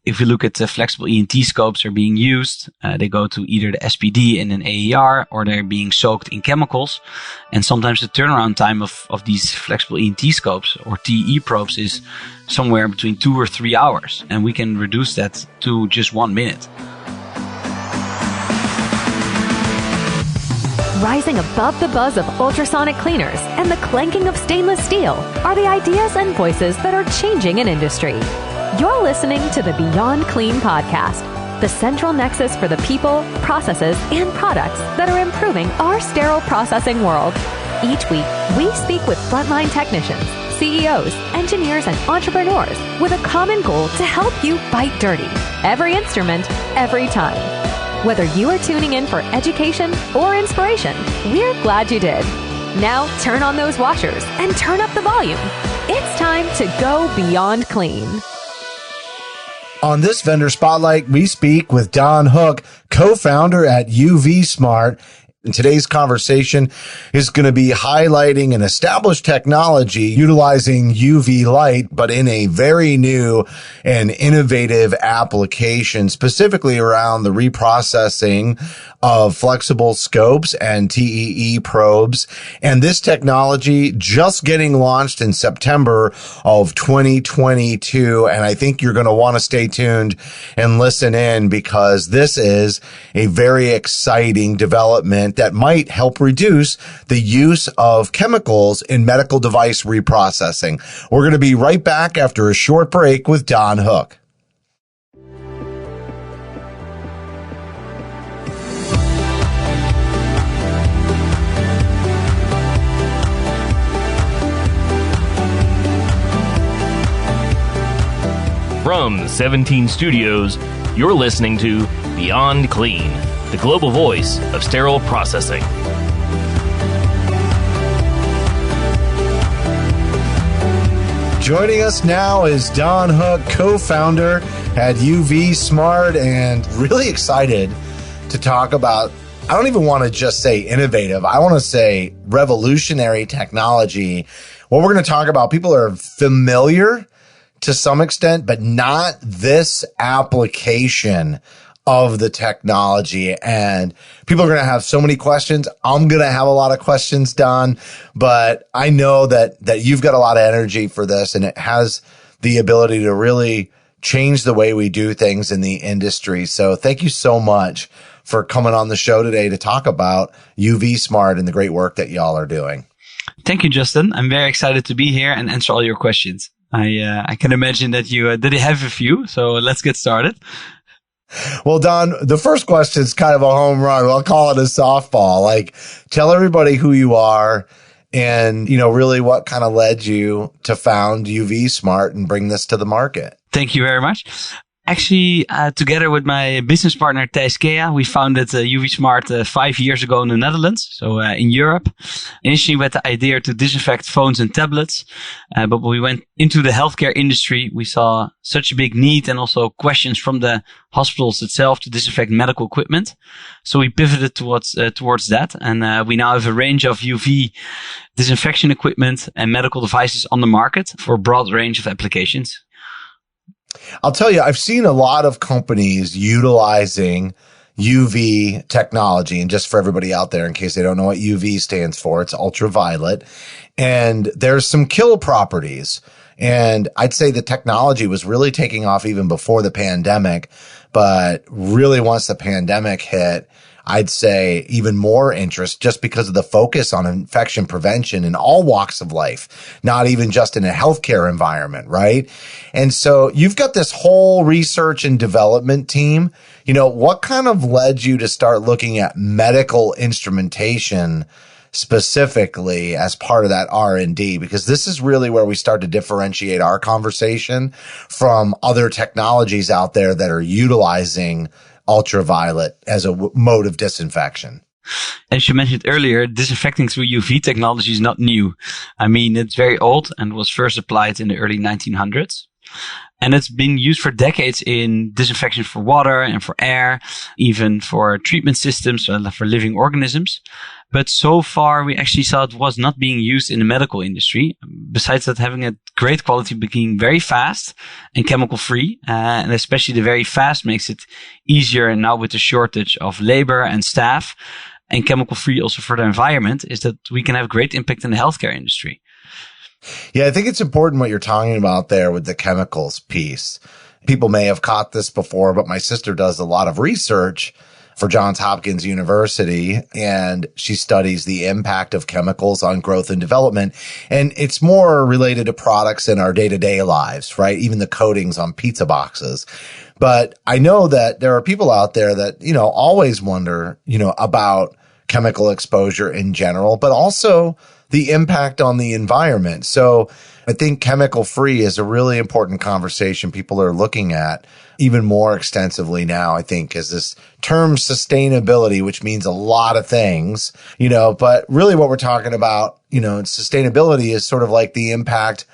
If we look at the flexible ENT scopes are being used, they go to either the SPD in an AER or they're being soaked in chemicals. And sometimes the turnaround time of these flexible ENT scopes or TE probes is somewhere between 2 or 3 hours. And we can reduce that to just 1 minute. Rising above the buzz of ultrasonic cleaners and the clanking of stainless steel are the ideas and voices that are changing an industry. You're listening to the Beyond Clean podcast, the central nexus for the people, processes, and products that are improving our sterile processing world. Each week, we speak with frontline technicians, CEOs, engineers, and entrepreneurs with a common goal to help you fight dirty. Every instrument, every time. Whether you are tuning in for education or inspiration, we're glad you did. Now turn on those washers and turn up the volume. It's time to go beyond clean. On this Vendor Spotlight, we speak with Daan Hook, co-founder at UV Smart. And today's conversation is going to be highlighting an established technology utilizing UV light, but in a very new and innovative application, specifically around the reprocessing of flexible scopes and TEE probes. And this technology just getting launched in September of 2022. And I think you're going to want to stay tuned and listen in because this is a very exciting development that might help reduce the use of chemicals in medical device reprocessing. We're going to be right back after a short break with Daan Hook. From the 17 studios, you're listening to Beyond Clean, the global voice of sterile processing. Joining us now is Daan Hook, co-founder at UV Smart, and really excited to talk about, I don't even want to just say innovative, I want to say revolutionary technology. What we're going to talk about, people are familiar to some extent, but not this application of the technology. And people are going to have so many questions. I'm going to have a lot of questions, Daan, but I know that you've got a lot of energy for this and it has the ability to really change the way we do things in the industry. So thank you so much for coming on the show today to talk about UV Smart and the great work that y'all are doing. Thank you, Justin. I'm very excited to be here and answer all your questions. I can imagine that you did have a few, so let's get started. Well, Daan, the first question is kind of a home run. I'll call it a softball. Like, tell everybody who you are and, really what kind of led you to found UV Smart and bring this to the market. Thank you very much. Actually, together with my business partner, Thijs Kea, we founded UV Smart 5 years ago in the Netherlands, so in Europe. Initially with the idea to disinfect phones and tablets, but when we went into the healthcare industry, we saw such a big need and also questions from the hospitals itself to disinfect medical equipment. So we pivoted towards that, and we now have a range of UV disinfection equipment and medical devices on the market for a broad range of applications. I'll tell you, I've seen a lot of companies utilizing UV technology. And just for everybody out there, in case they don't know what UV stands for, it's ultraviolet. And there's some kill properties. And I'd say the technology was really taking off even before the pandemic. But really once the pandemic hit, I'd say even more interest just because of the focus on infection prevention in all walks of life, not even just in a healthcare environment, right? And so you've got this whole research and development team. What kind of led you to start looking at medical instrumentation specifically as part of that R&D? Because this is really where we start to differentiate our conversation from other technologies out there that are utilizing ultraviolet as a mode of disinfection. As you mentioned earlier, disinfecting through UV technology is not new. I mean, it's very old and was first applied in the early 1900s. And it's been used for decades in disinfection for water and for air, even for treatment systems for living organisms. But so far, we actually saw it was not being used in the medical industry. Besides that, having a great quality, being very fast and chemical free. And especially the very fast makes it easier now with the shortage of labor and staff. And chemical free also for the environment is that we can have great impact in the healthcare industry. Yeah, I think it's important what you're talking about there with the chemicals piece. People may have caught this before, but my sister does a lot of research for Johns Hopkins University, and she studies the impact of chemicals on growth and development. And it's more related to products in our day-to-day lives, right? Even the coatings on pizza boxes. But I know that there are people out there that, always wonder, about chemical exposure in general, but also the impact on the environment. So I think chemical free is a really important conversation people are looking at even more extensively now, I think, is this term sustainability, which means a lot of things, but really what we're talking about, sustainability is sort of like the impact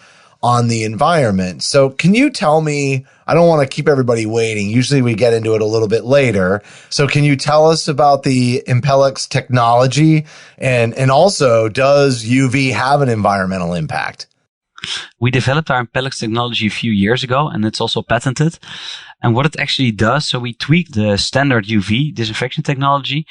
on the environment. So can you tell me, I don't want to keep everybody waiting. Usually we get into it a little bit later. So can you tell us about the Impelix technology and also does UV have an environmental impact? We developed our Impelix technology a few years ago and it's also patented. And what it actually does, so we tweaked the standard UV disinfection technology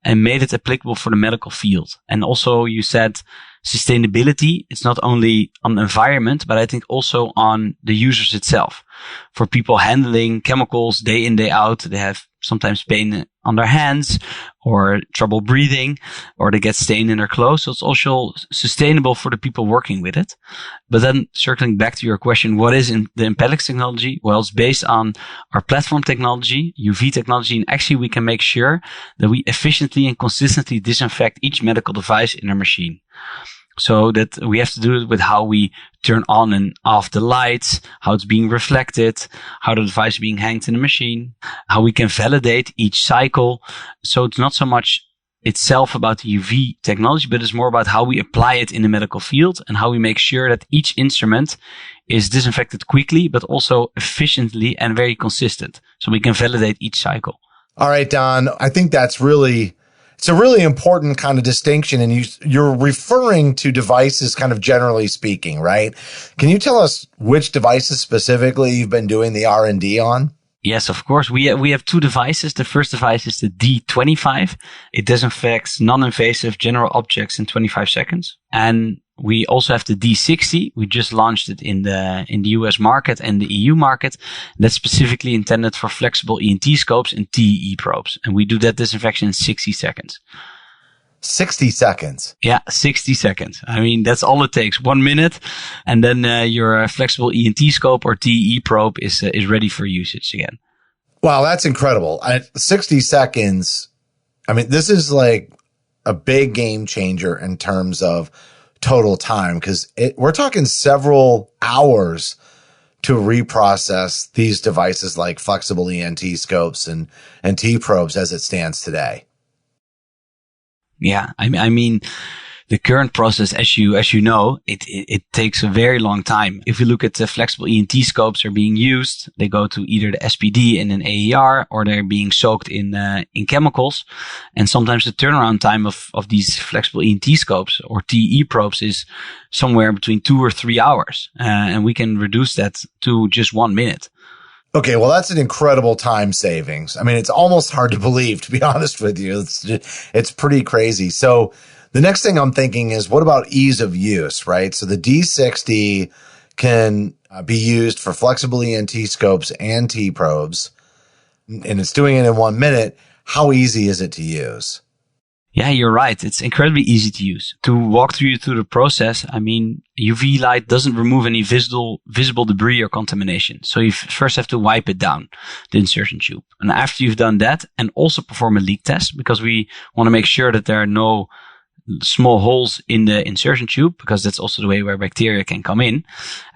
and made it applicable for the medical field. And also you said sustainability, it's not only on the environment, but I think also on the users itself. For people handling chemicals day in, day out, they have sometimes pain on their hands or trouble breathing, or they get stain in their clothes. So it's also sustainable for the people working with it. But then circling back to your question, what is in the Impelix technology? Well, it's based on our platform technology, UV technology, and actually we can make sure that we efficiently and consistently disinfect each medical device in our machine. So that we have to do it with how we turn on and off the lights, how it's being reflected, how the device is being hanged in the machine, how we can validate each cycle. So it's not so much itself about the UV technology, but it's more about how we apply it in the medical field and how we make sure that each instrument is disinfected quickly, but also efficiently and very consistent. So we can validate each cycle. All right, Daan, I think it's a really important kind of distinction, and you're referring to devices kind of generally speaking, right? Can you tell us which devices specifically you've been doing the R&D on? Yes, of course. We have two devices. The first device is the D25. It disinfects non-invasive general objects in 25 seconds. And we also have the D60. We just launched it in the US market and the EU market. That's specifically intended for flexible ENT scopes and TEE probes. And we do that disinfection in 60 seconds. 60 seconds. Yeah, 60 seconds. I mean, that's all it takes. 1 minute. And then your flexible ENT scope or TEE probe is ready for usage again. Wow, that's incredible. 60 seconds. I mean, this is like a big game changer in terms of total time, because we're talking several hours to reprocess these devices like flexible ENT scopes and T probes as it stands today. Yeah, I mean, the current process, as you know, it takes a very long time. If you look at the flexible ENT scopes are being used, they go to either the SPD in an AER or they're being soaked in chemicals. And sometimes the turnaround time of these flexible ENT scopes or TE probes is somewhere between 2 or 3 hours. And we can reduce that to just 1 minute. Okay, well, that's an incredible time savings. I mean, it's almost hard to believe, to be honest with you. It's pretty crazy. So the next thing I'm thinking is, what about ease of use, right? So the D60 can be used for flexible ENT scopes and T probes, and it's doing it in 1 minute. How easy is it to use? Yeah, you're right. It's incredibly easy to use. To walk you through the process, I mean, UV light doesn't remove any visible debris or contamination. So you first have to wipe it down, the insertion tube. And after you've done that, and also perform a leak test, because we want to make sure that there are no small holes in the insertion tube, because that's also the way where bacteria can come in.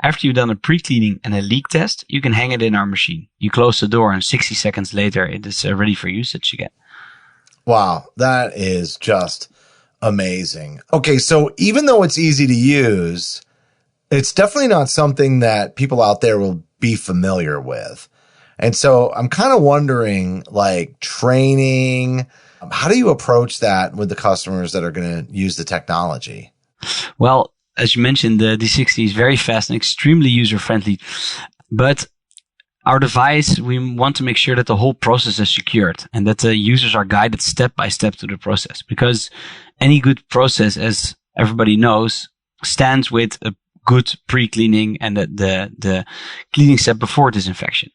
After you've done a pre-cleaning and a leak test, you can hang it in our machine. You close the door and 60 seconds later, it is ready for usage again. Wow, that is just amazing. Okay, so even though it's easy to use, it's definitely not something that people out there will be familiar with. And so I'm kind of wondering, like, training, how do you approach that with the customers that are going to use the technology? Well, as you mentioned, the D60 is very fast and extremely user-friendly. But our device, we want to make sure that the whole process is secured and that the users are guided step by step through the process. Because any good process, as everybody knows, stands with a good pre-cleaning and the cleaning step before disinfection.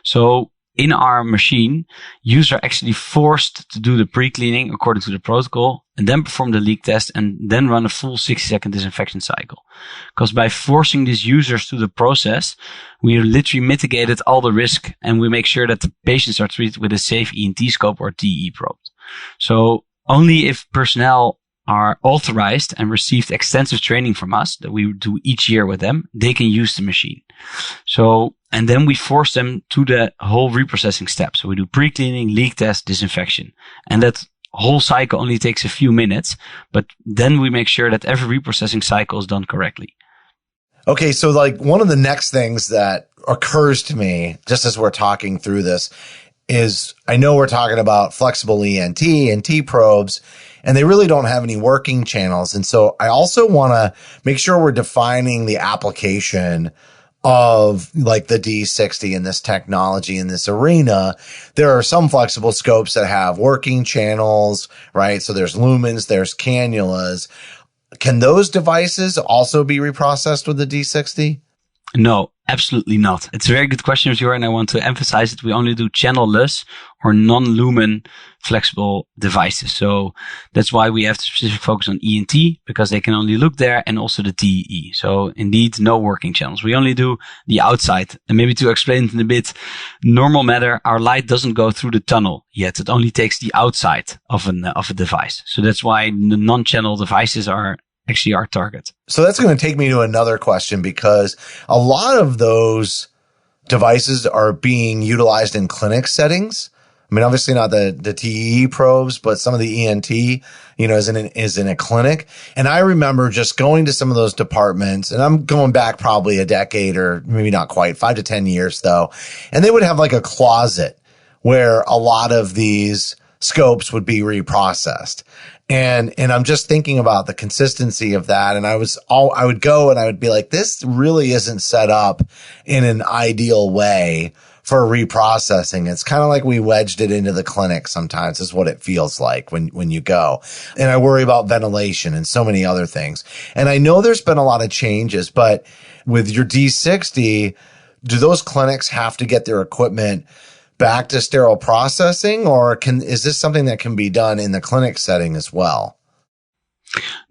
So in our machine, users are actually forced to do the pre-cleaning according to the protocol and then perform the leak test and then run a full 60-second disinfection cycle. Because by forcing these users to the process, we literally mitigated all the risk and we make sure that the patients are treated with a safe ENT scope or TE probe. So only if personnel are authorized and received extensive training from us that we do each year with them, they can use the machine. So, and then we force them to the whole reprocessing step. So we do pre-cleaning, leak test, disinfection. And that whole cycle only takes a few minutes, but then we make sure that every reprocessing cycle is done correctly. Okay. So like one of the next things that occurs to me just as we're talking through this is I know we're talking about flexible ENT and T probes, and they really don't have any working channels. And so I also want to make sure we're defining the application of like the D60 and this technology in this arena. There are some flexible scopes that have working channels, right? So there's lumens, there's cannulas. Can those devices also be reprocessed with the D60? No, absolutely not. It's a very good question of yours, and I want to emphasize that we only do channel-less or non-lumen flexible devices. So that's why we have to specific focus on ENT, because they can only look there, and also the TE. So indeed, no working channels. We only do the outside. And maybe to explain it in a bit normal matter, our light doesn't go through the tunnel yet. It only takes the outside of a device. So that's why the non-channel devices are actually our target. So that's going to take me to another question, because a lot of those devices are being utilized in clinic settings. I mean, obviously not the TE probes, but some of the ENT, is in a clinic. And I remember just going to some of those departments, and I'm going back probably a decade or maybe not quite 5 to 10 years though. And they would have like a closet where a lot of these scopes would be reprocessed. And I'm just thinking about the consistency of that. And I would go and I would be like, this really isn't set up in an ideal way for reprocessing. It's kind of like we wedged it into the clinic sometimes is what it feels like when you go. And I worry about ventilation and so many other things. And I know there's been a lot of changes, but with your D60, do those clinics have to get their equipment back to sterile processing, or is this something that can be done in the clinic setting as well?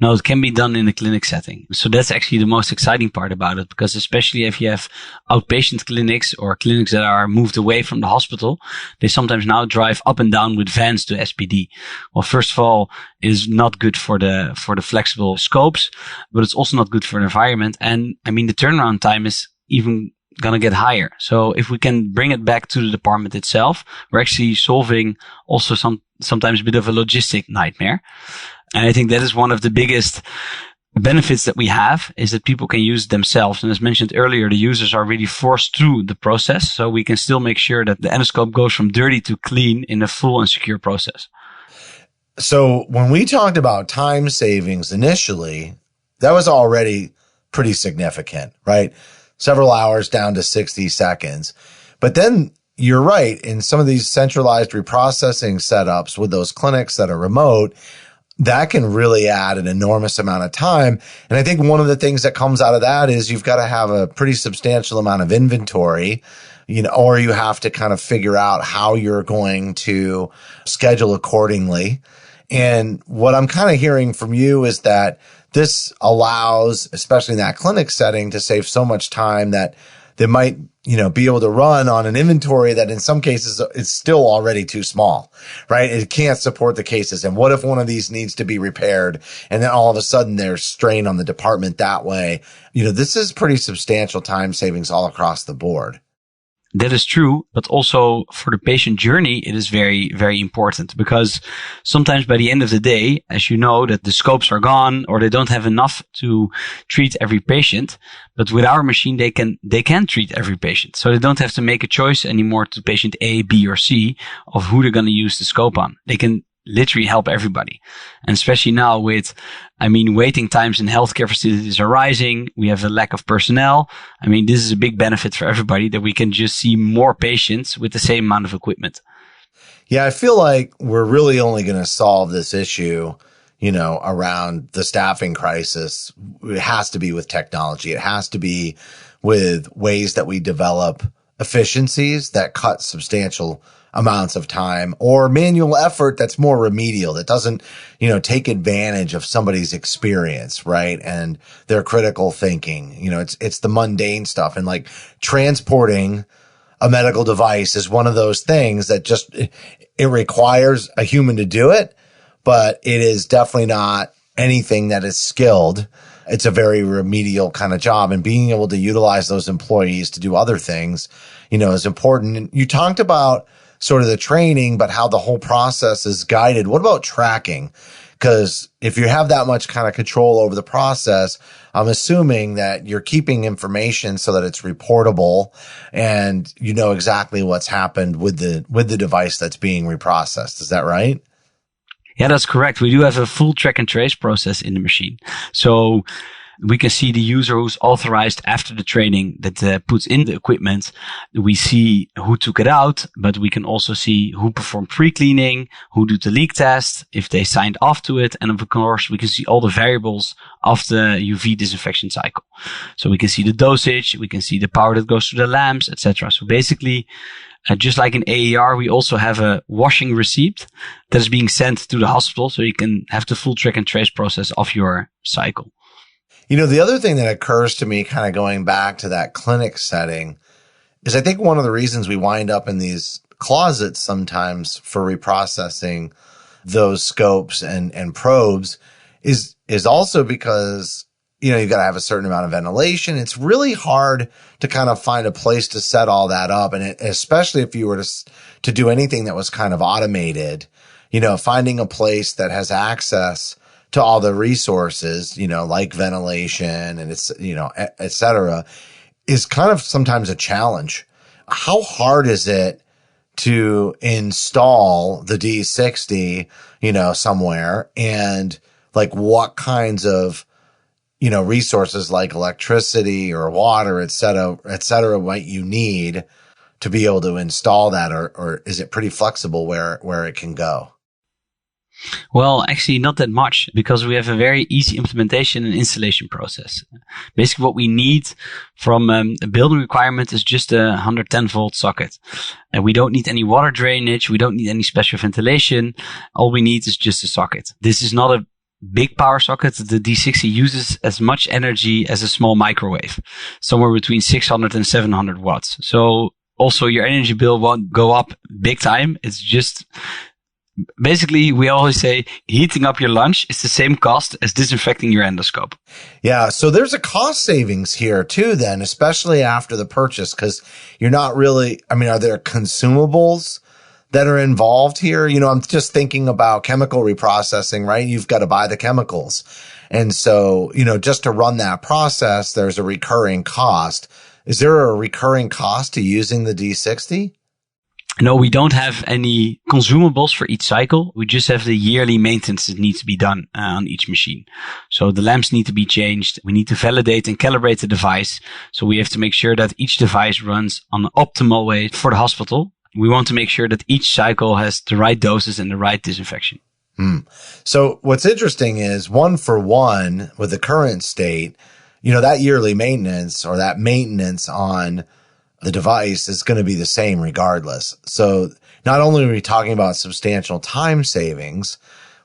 No, it can be done in the clinic setting. So that's actually the most exciting part about it, because especially if you have outpatient clinics or clinics that are moved away from the hospital, they sometimes now drive up and down with vans to SPD. Well, first of all, it is not good for the flexible scopes, but it's also not good for the environment. And I mean, the turnaround time is even going to get higher. So if we can bring it back to the department itself, we're actually solving also sometimes a bit of a logistic nightmare. And I think that is one of the biggest benefits that we have, is that people can use it themselves. And as mentioned earlier, the users are really forced through the process. So we can still make sure that the endoscope goes from dirty to clean in a full and secure process. So when we talked about time savings initially, that was already pretty significant, right? Several hours down to 60 seconds. But then you're right. In some of these centralized reprocessing setups with those clinics that are remote, that can really add an enormous amount of time. And I think one of the things that comes out of that is you've got to have a pretty substantial amount of inventory, or you have to kind of figure out how you're going to schedule accordingly. And what I'm kind of hearing from you is that this allows, especially in that clinic setting, to save so much time that they might, be able to run on an inventory that in some cases is still already too small, right? It can't support the cases. And what if one of these needs to be repaired and then all of a sudden there's strain on the department that way? This is pretty substantial time savings all across the board. That is true, but also for the patient journey, it is very, very important because sometimes by the end of the day, as you know, that the scopes are gone or they don't have enough to treat every patient. But with our machine, they can treat every patient. So they don't have to make a choice anymore to patient A, B, or C of who they're going to use the scope on. They can literally help everybody. And especially now with, waiting times in healthcare facilities are rising. We have a lack of personnel. This is a big benefit for everybody that we can just see more patients with the same amount of equipment. Yeah, I feel like we're really only going to solve this issue, around the staffing crisis. It has to be with technology. It has to be with ways that we develop efficiencies that cut substantial amounts of time or manual effort that's more remedial, that doesn't, take advantage of somebody's experience, right? And their critical thinking. It's the mundane stuff. And like transporting a medical device is one of those things that just, it requires a human to do it, but it is definitely not anything that is skilled. It's a very remedial kind of job, and being able to utilize those employees to do other things, is important. And you talked about sort of the training, but how the whole process is guided. What about tracking? Because if you have that much kind of control over the process, I'm assuming that you're keeping information so that it's reportable and you know exactly what's happened with the device that's being reprocessed. Is that right? Yeah, that's correct. We do have a full track and trace process in the machine. So we can see the user who's authorized after the training that puts in the equipment. We see who took it out, but we can also see who performed pre-cleaning, who did the leak test, if they signed off to it. And of course, we can see all the variables of the UV disinfection cycle. So we can see the dosage, we can see the power that goes to the lamps, etc. So basically, just like in AER, we also have a washing receipt that is being sent to the hospital. So you can have the full track and trace process of your cycle. The other thing that occurs to me kind of going back to that clinic setting is I think one of the reasons we wind up in these closets sometimes for reprocessing those scopes and probes is also because, you've got to have a certain amount of ventilation. It's really hard to kind of find a place to set all that up. And especially if you were to do anything that was kind of automated, finding a place that has access to all the resources, like ventilation and it's, et cetera, is kind of sometimes a challenge. How hard is it to install the D60, somewhere, and like what kinds of, resources like electricity or water, et cetera, might you need to be able to install that, or is it pretty flexible where it can go? Well, actually not that much, because we have a very easy implementation and installation process. Basically what we need from a building requirement is just a 110 volt socket. And we don't need any water drainage. We don't need any special ventilation. All we need is just a socket. This is not a big power socket. The D60 uses as much energy as a small microwave, somewhere between 600 and 700 watts. So also your energy bill won't go up big time. It's just basically, we always say heating up your lunch is the same cost as disinfecting your endoscope. Yeah. So there's a cost savings here too, then, especially after the purchase, because you're not really, are there consumables that are involved here? I'm just thinking about chemical reprocessing, right? You've got to buy the chemicals. And so, just to run that process, there's a recurring cost. Is there a recurring cost to using the D60? No, we don't have any consumables for each cycle. We just have the yearly maintenance that needs to be done on each machine. So the lamps need to be changed. We need to validate and calibrate the device. So we have to make sure that each device runs on an optimal way for the hospital. We want to make sure that each cycle has the right doses and the right disinfection. So what's interesting is 1 for 1 with the current state, that yearly maintenance or that maintenance on the device is going to be the same regardless. So not only are we talking about substantial time savings,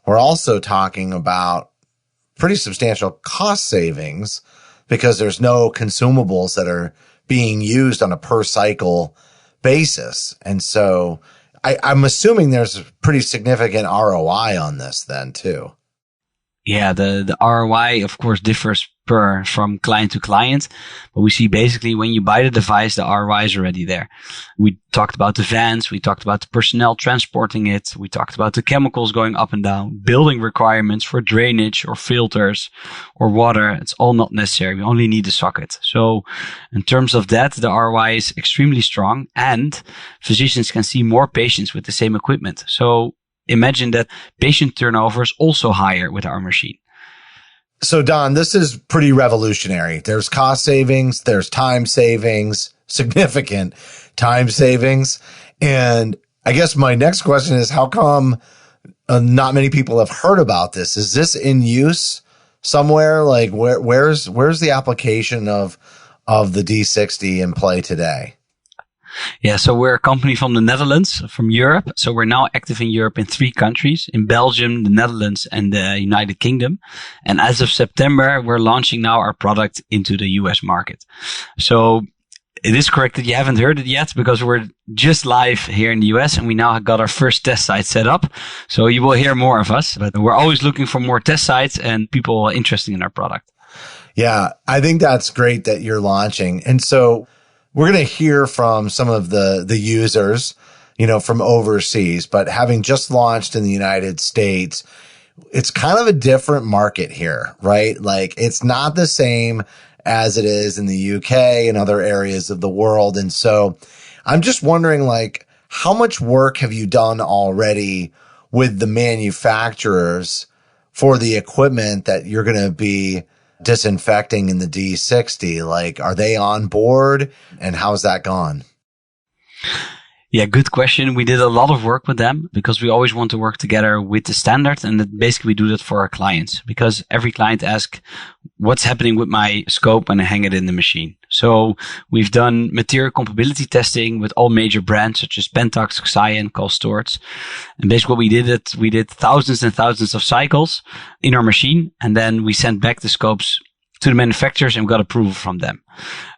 we're also talking about pretty substantial cost savings because there's no consumables that are being used on a per cycle basis. And so I'm assuming there's a pretty significant ROI on this then too. Yeah, the ROI, of course, differs from client to client. But we see basically when you buy the device, the ROI is already there. We talked about the vans. We talked about the personnel transporting it. We talked about the chemicals going up and down, building requirements for drainage or filters or water. It's all not necessary. We only need the socket. So in terms of that, the ROI is extremely strong, and physicians can see more patients with the same equipment. So imagine that patient turnover is also higher with our machine. So Daan, this is pretty revolutionary. There's cost savings, there's time savings, significant time savings. And I guess my next question is, how come not many people have heard about this? Is this in use somewhere? Like where's the application of the D60 in play today? Yeah, so we're a company from the Netherlands, from Europe. So we're now active in Europe in 3 countries, in Belgium, the Netherlands, and the United Kingdom. And as of September, we're launching now our product into the US market. So it is correct that you haven't heard it yet, because we're just live here in the US and we now got our first test site set up. So you will hear more of us, but we're always looking for more test sites and people interested in our product. Yeah, I think that's great that you're launching. And so we're going to hear from some of the users, from overseas, but having just launched in the United States, it's kind of a different market here, right? Like it's not the same as it is in the UK and other areas of the world. And so I'm just wondering, like, how much work have you done already with the manufacturers for the equipment that you're going to be disinfecting in the D60? Like, are they on board, and how's that gone? Yeah, good question. We did a lot of work with them because we always want to work together with the standard, and that basically we do that for our clients, because every client asks, what's happening with my scope when I hang it in the machine? So we've done material compatibility testing with all major brands such as Pentax, Xyan, Karl Storz. And basically what we did thousands and thousands of cycles in our machine, and then we sent back the scopes to the manufacturers and we got approval from them.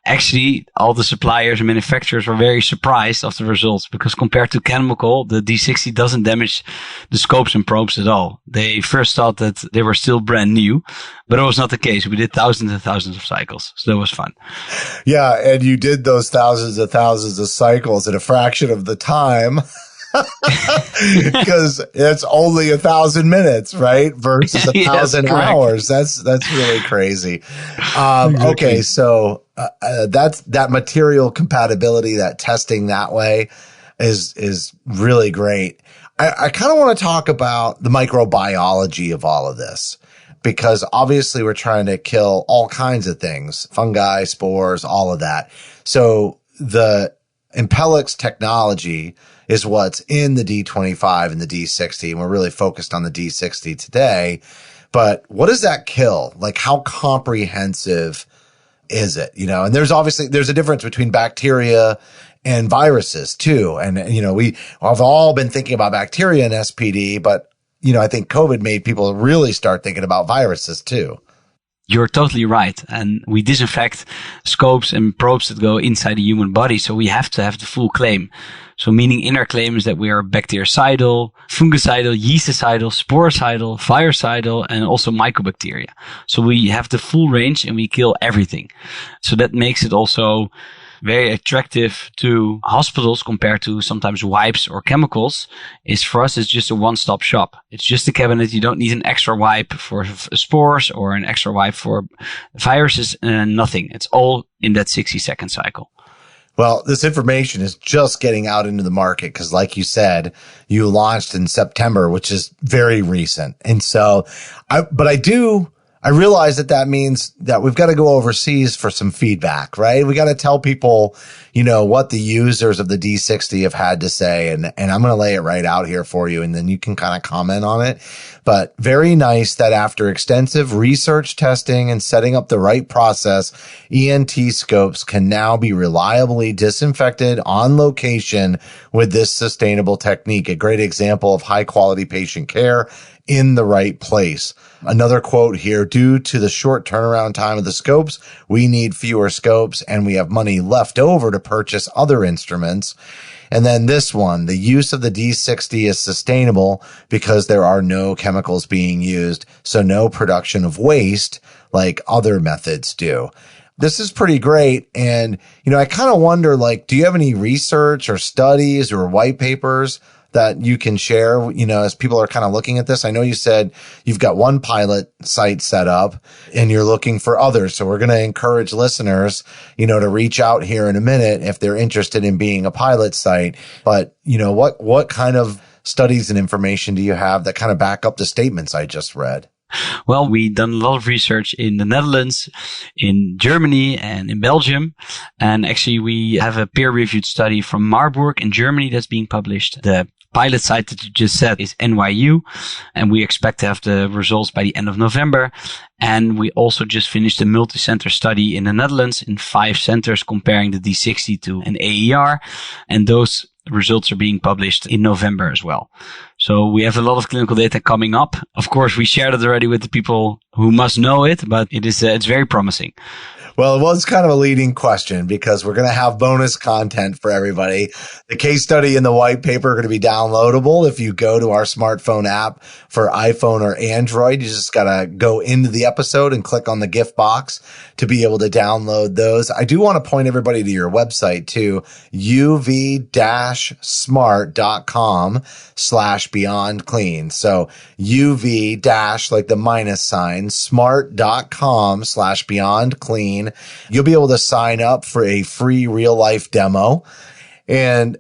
Actually, all the suppliers and manufacturers were very surprised of the results, because compared to chemical, the D60 doesn't damage the scopes and probes at all. They first thought that they were still brand new, but it was not the case. We did thousands and thousands of cycles. So that was fun. Yeah. And you did those thousands and thousands of cycles in a fraction of the time. Because it's only 1,000 minutes, right? Versus 1,000 hours. That's really crazy. Exactly. Okay. So, that's that material compatibility, that testing that way is really great. I kind of want to talk about the microbiology of all of this, because obviously we're trying to kill all kinds of things, fungi, spores, all of that. So the Impellix technology is what's in the D25 and the D60. And we're really focused on the D60 today. But what does that kill? Like, how comprehensive is it? And there's a difference between bacteria and viruses too. And, we have all been thinking about bacteria and SPD, but, I think COVID made people really start thinking about viruses too. You're totally right. And we disinfect scopes and probes that go inside the human body. So we have to have the full claim. So meaning in our claim is that we are bactericidal, fungicidal, yeasticidal, sporicidal, virucidal, and also mycobacteria. So we have the full range and we kill everything. So that makes it also very attractive to hospitals compared to sometimes wipes or chemicals. For us, it's just a one-stop shop. It's just a cabinet. You don't need an extra wipe for spores or an extra wipe for viruses, nothing. It's all in that 60-second cycle. Well, this information is just getting out into the market because, like you said, you launched in September, which is very recent. And so, I realize that means that we've got to go overseas for some feedback, right? We got to tell people, what the users of the D60 have had to say. And I'm going to lay it right out here for you, and then you can kind of comment on it. But very nice that after extensive research, testing, and setting up the right process, ENT scopes can now be reliably disinfected on location with this sustainable technique. A great example of high quality patient care in the right place. Another quote here: due to the short turnaround time of the scopes, we need fewer scopes and we have money left over to purchase other instruments. And then this one, the use of the D60 is sustainable because there are no chemicals being used, so no production of waste like other methods do. This is pretty great. And, I kind of wonder, do you have any research or studies or white papers that you can share, as people are kind of looking at this? I know you said you've got one pilot site set up and you're looking for others. So we're going to encourage listeners, to reach out here in a minute if they're interested in being a pilot site. But, what kind of studies and information do you have that kind of back up the statements I just read? Well, we've done a lot of research in the Netherlands, in Germany, and in Belgium. And actually, we have a peer-reviewed study from Marburg in Germany that's being published. The pilot site that you just said is NYU, and we expect to have the results by the end of November. And we also just finished a multi-center study in the Netherlands in 5 centers comparing the D60 to an AER. And those results are being published in November as well. So we have a lot of clinical data coming up. Of course, we shared it already with the people who must know it, but it's very promising. Well, it was kind of a leading question because we're going to have bonus content for everybody. The case study and the white paper are going to be downloadable if you go to our smartphone app for iPhone or Android. You just got to go into the episode and click on the gift box to be able to download those. I do want to point everybody to your website too, uv-smart.com/beyondclean. So uv- like the minus sign, smart.com/beyondclean. You'll be able to sign up for a free real life demo. And,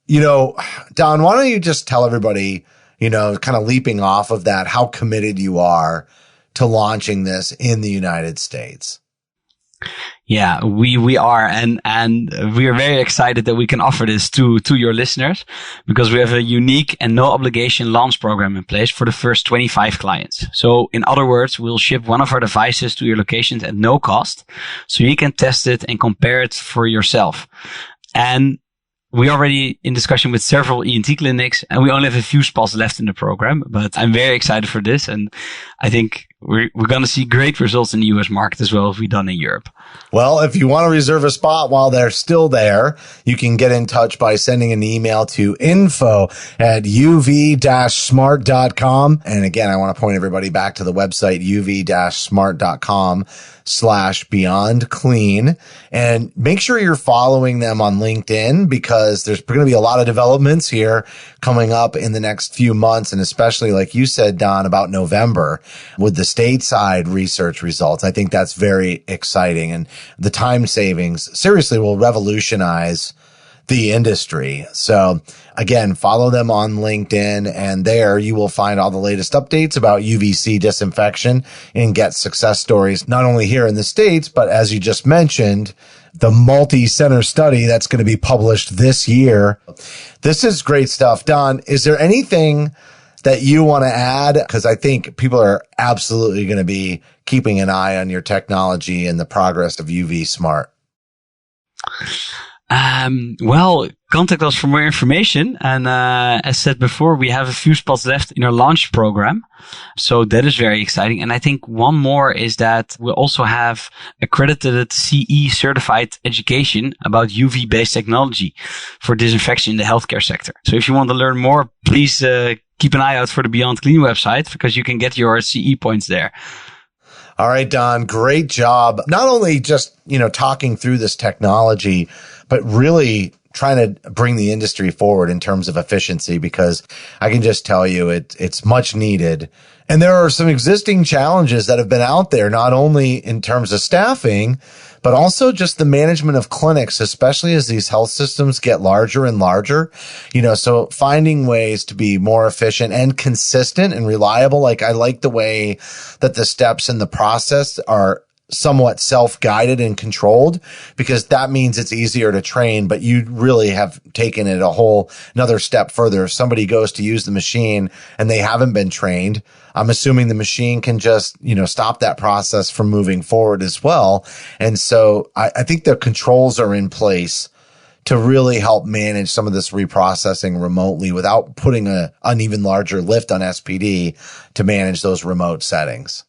Daan, why don't you just tell everybody, kind of leaping off of that, how committed you are to launching this in the United States? Yeah, we are. And we are very excited that we can offer this to your listeners because we have a unique and no obligation launch program in place for the first 25 clients. So in other words, we'll ship one of our devices to your locations at no cost so you can test it and compare it for yourself. And we're already in discussion with several ENT clinics and we only have a few spots left in the program, but I'm very excited for this. And I think we're going to see great results in the US market as well as we've done in Europe. Well, if you want to reserve a spot while they're still there, you can get in touch by sending an email to info@uv-smart.com. And again, I want to point everybody back to the website, uv-smart.com/beyondclean. And make sure you're following them on LinkedIn because there's going to be a lot of developments here coming up in the next few months. And especially like you said, Daan, about November with the stateside research results. I think that's very exciting. And the time savings seriously will revolutionize the industry. So again, follow them on LinkedIn and there you will find all the latest updates about UVC disinfection and get success stories, not only here in the States, but as you just mentioned, the multi-center study that's going to be published this year. This is great stuff. Daan, is there anything that you want to add? Because I think people are absolutely going to be keeping an eye on your technology and the progress of UV Smart. Well, contact us for more information. And as said before, we have a few spots left in our launch program. So that is very exciting. And I think one more is that we also have accredited CE certified education about UV-based technology for disinfection in the healthcare sector. So if you want to learn more, please keep an eye out for the Beyond Clean website because you can get your CE points there. All right, Daan, great job. Not only just, talking through this technology, but really trying to bring the industry forward in terms of efficiency, because I can just tell you it's much needed. And there are some existing challenges that have been out there, not only in terms of staffing, but also just the management of clinics, especially as these health systems get larger and larger, so finding ways to be more efficient and consistent and reliable. Like I like the way that the steps in the process are somewhat self-guided and controlled, because that means it's easier to train, but you really have taken it a whole another step further. If somebody goes to use the machine and they haven't been trained, I'm assuming the machine can just, stop that process from moving forward as well. And so I think the controls are in place to really help manage some of this reprocessing remotely without putting an even larger lift on SPD to manage those remote settings.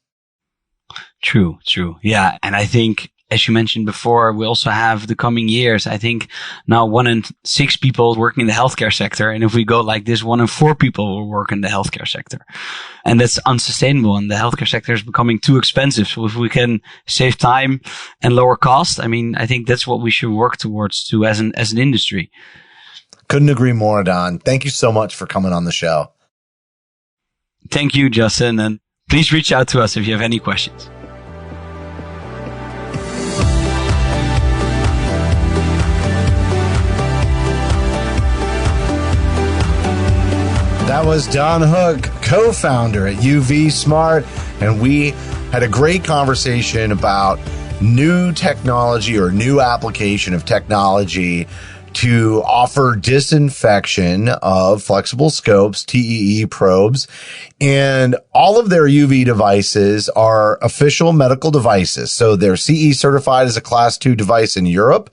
True. Yeah. And I think as you mentioned before, we also have the coming years. I think now 1 in 6 people working in the healthcare sector. And if we go like this, 1 in 4 people will work in the healthcare sector. And that's unsustainable. And the healthcare sector is becoming too expensive. So if we can save time and lower cost, I mean, I think that's what we should work towards too as an industry. Couldn't agree more, Daan. Thank you so much for coming on the show. Thank you, Justin. And please reach out to us if you have any questions. That was Daan Hook, co-founder at UV Smart, and we had a great conversation about new technology or new application of technology to offer disinfection of flexible scopes, TEE probes, and all of their UV devices are official medical devices. So they're CE certified as a Class 2 device in Europe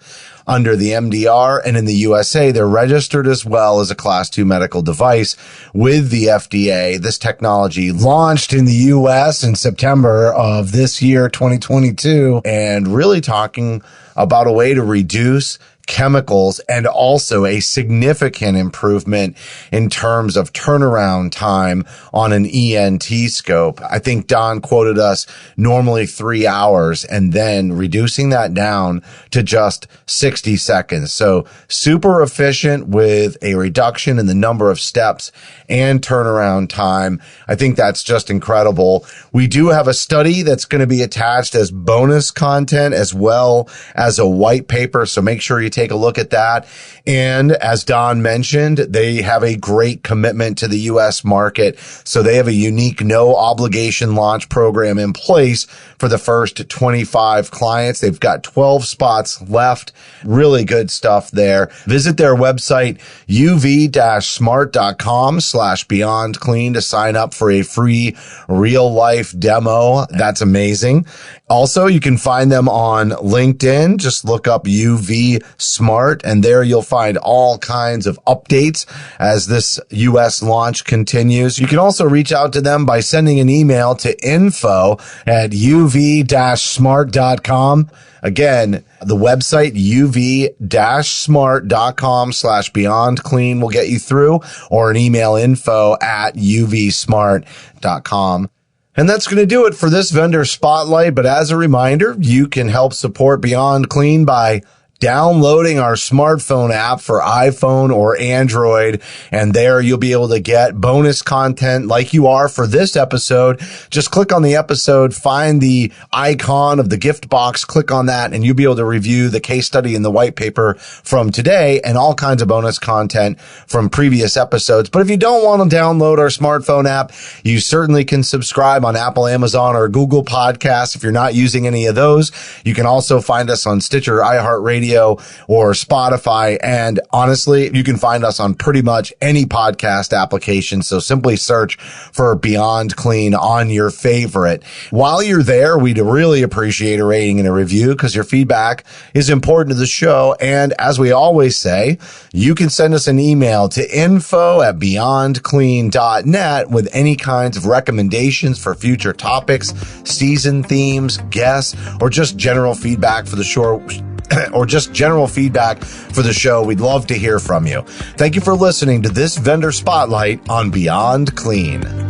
under the MDR, and in the USA, they're registered as well as a Class 2 medical device with the FDA. This technology launched in the US in September of this year, 2022, and really talking about a way to reduce chemicals and also a significant improvement in terms of turnaround time on an ENT scope. I think Daan quoted us normally 3 hours and then reducing that down to just 60 seconds. So super efficient with a reduction in the number of steps and turnaround time. I think that's just incredible. We do have a study that's going to be attached as bonus content as well as a white paper. So make sure you take a look at that. And as Daan mentioned, they have a great commitment to the U.S. market. So they have a unique no obligation launch program in place for the first 25 clients. They've got 12 spots left. Really good stuff there. Visit their website, uv-smart.com/beyondclean to sign up for a free real life demo. That's amazing. Also, you can find them on LinkedIn. Just look up UV Smart, and there you'll find all kinds of updates as this U.S. launch continues. You can also reach out to them by sending an email to info@uv-smart.com. Again, the website, uv-smart.com/beyondclean will get you through, or an email, info@uvsmart.com. And that's going to do it for this vendor spotlight. But as a reminder, you can help support Beyond Clean by downloading our smartphone app for iPhone or Android. And there you'll be able to get bonus content like you are for this episode. Just click on the episode, find the icon of the gift box, click on that, and you'll be able to review the case study and the white paper from today and all kinds of bonus content from previous episodes. But if you don't want to download our smartphone app, you certainly can subscribe on Apple, Amazon, or Google Podcasts. If you're not using any of those, you can also find us on Stitcher, iHeartRadio, or Spotify. And honestly, you can find us on pretty much any podcast application. So simply search for Beyond Clean on your favorite. While you're there, we'd really appreciate a rating and a review because your feedback is important to the show. And as we always say, you can send us an email to info@beyondclean.net with any kinds of recommendations for future topics, season themes, guests, or just general feedback for the show. We'd love to hear from you. Thank you for listening to this vendor spotlight on Beyond Clean.